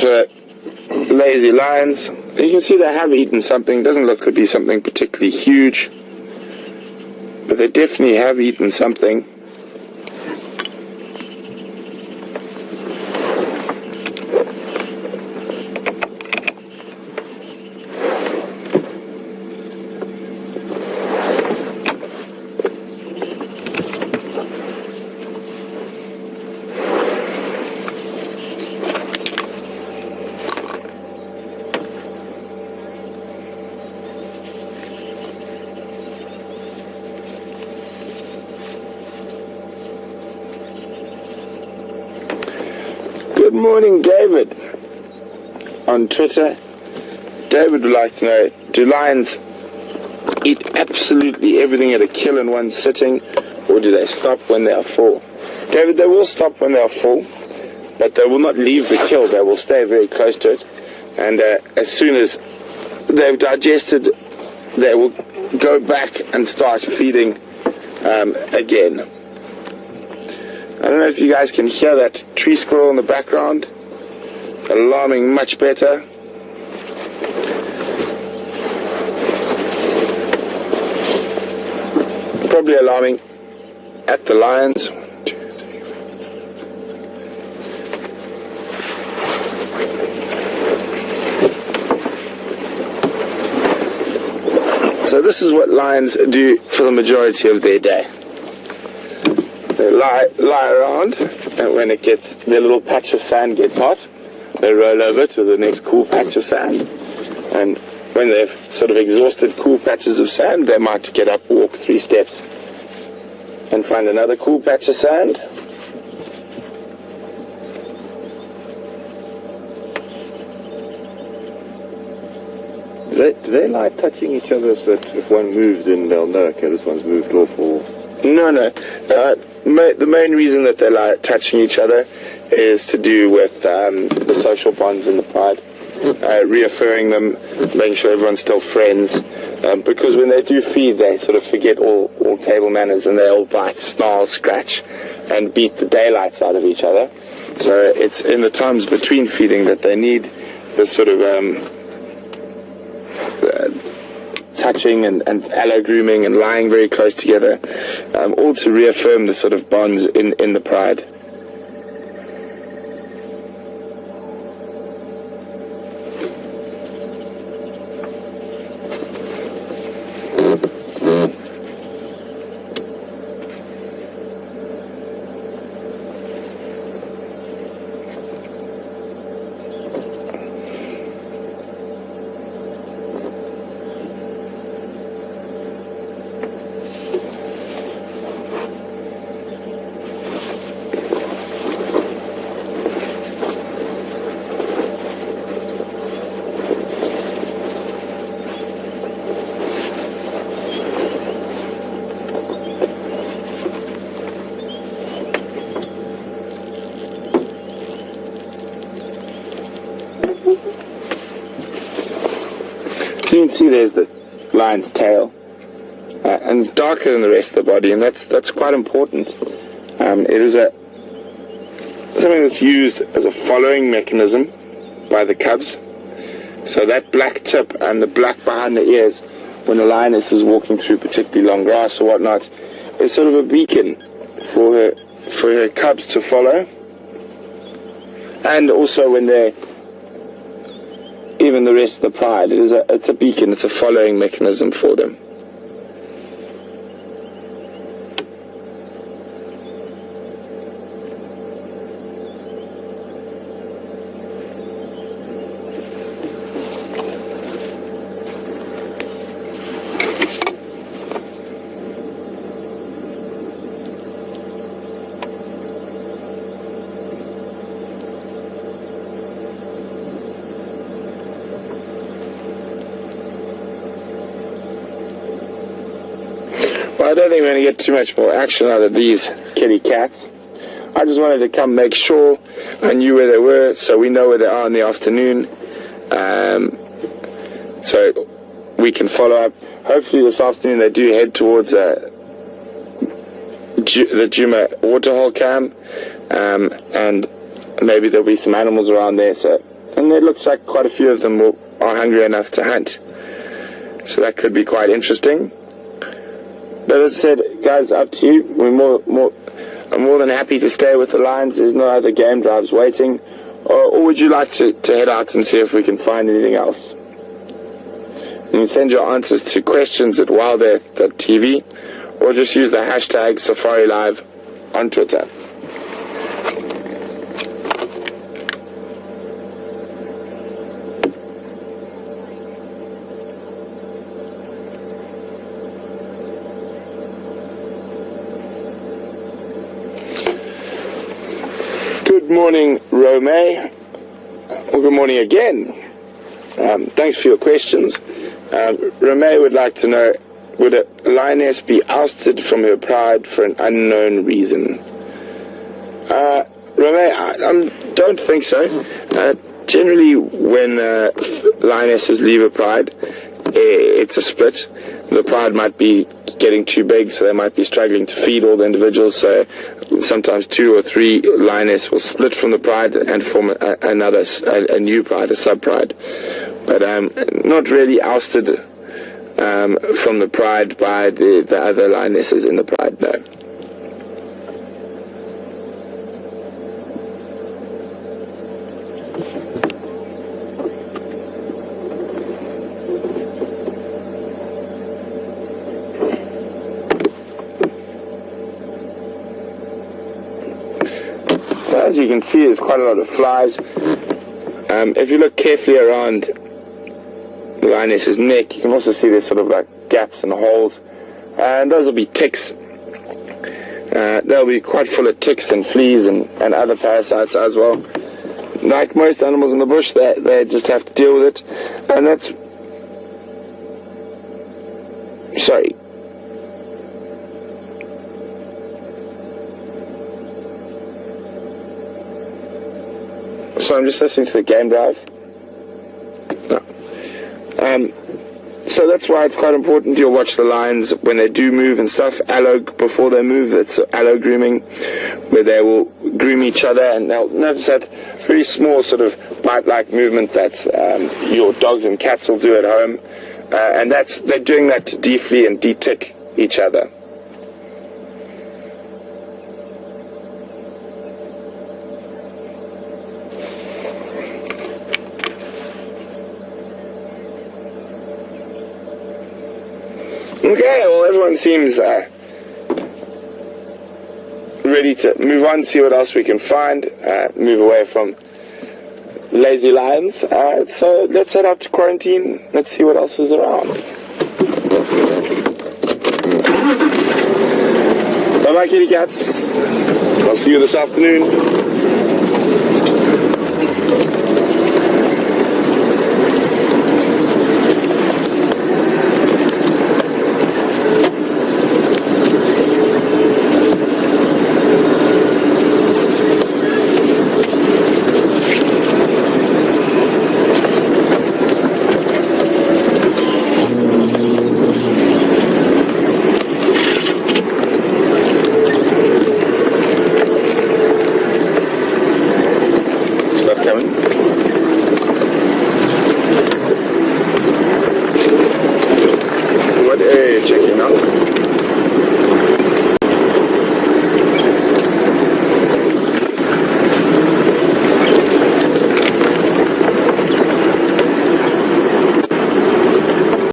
So, lazy lions. You can see they have eaten something. Doesn't look to be something particularly huge, but they definitely have eaten something. Good morning, David. On Twitter, David would like to know, do lions eat absolutely everything at a kill in one sitting, or do they stop when they are full? David, they will stop when they are full, but they will not leave the kill. They will stay very close to it, and as soon as they've digested, they will go back and start feeding again. I don't know if you guys can hear that tree squirrel in the background, alarming much better. Probably alarming at the lions. 1, 2, 3, 4. So this is what lions do for the majority of their day. They lie around, and when it gets, their little patch of sand gets hot, they roll over to the next cool patch of sand. And when they've sort of exhausted cool patches of sand, they might get up, walk 3 steps, and find another cool patch of sand. Do they like touching each other so that if one moves, then they'll know, okay, this one's moved off, or... No. The main reason that they like touching each other is to do with the social bonds in the pride, reassuring them, making sure everyone's still friends, because when they do feed, they sort of forget all table manners, and they all bite, snarl, scratch, and beat the daylights out of each other. So it's in the times between feeding that they need this sort of touching and allo grooming and lying very close together, all to reaffirm the sort of bonds in the pride. You can see there's the lion's tail, and it's darker than the rest of the body, and that's quite important. It is something that's used as a following mechanism by the cubs. So that black tip and the black behind the ears, when a lioness is walking through particularly long grass or whatnot, is sort of a beacon for her cubs to follow. And also when they're even the rest of the pride, it's a beacon, it's a following mechanism for them. I don't think we're going to get too much more action out of these kitty cats. I just wanted to come make sure I knew where they were, so we know where they are in the afternoon, so we can follow up. Hopefully this afternoon they do head towards the Djuma waterhole camp, and maybe there'll be some animals around there, so and it looks like quite a few of them are hungry enough to hunt. So that could be quite interesting. But as I said, guys, up to you. I'm more than happy to stay with the lions. There's no other game drives waiting. Or would you like to head out and see if we can find anything else? You can send your answers to questions@wildearth.tv, or just use the hashtag #SafariLive on Twitter. Good morning, Rome. Well, good morning again. Thanks for your questions. Rome would like to know, would a lioness be ousted from her pride for an unknown reason? Rome, I don't think so. Generally, when lionesses leave a pride, it's a split. The pride might be getting too big, so they might be struggling to feed all the individuals, so sometimes 2 or 3 lionesses will split from the pride and form a new pride, a sub-pride. But not really ousted from the pride by the other lionesses in the pride, no. So as you can see, there's quite a lot of flies. If you look carefully around the lioness's neck, you can also see there's sort of like gaps and holes, and those will be ticks. They'll be quite full of ticks and fleas and other parasites as well. Like most animals in the bush, they just have to deal with it, and that's... Sorry. So I'm just listening to the game drive. No. So that's why it's quite important you'll watch the lions when they do move and stuff. Allo, before they move, it's allo grooming, where they will groom each other, and they'll notice that very small sort of bite-like movement that your dogs and cats will do at home, and they're doing that to deflea and de-tick each other. Okay, well, everyone seems ready to move on, see what else we can find, move away from lazy lions. So let's head out to quarantine. Let's see what else is around. Bye-bye, kitty cats. I'll see you this afternoon.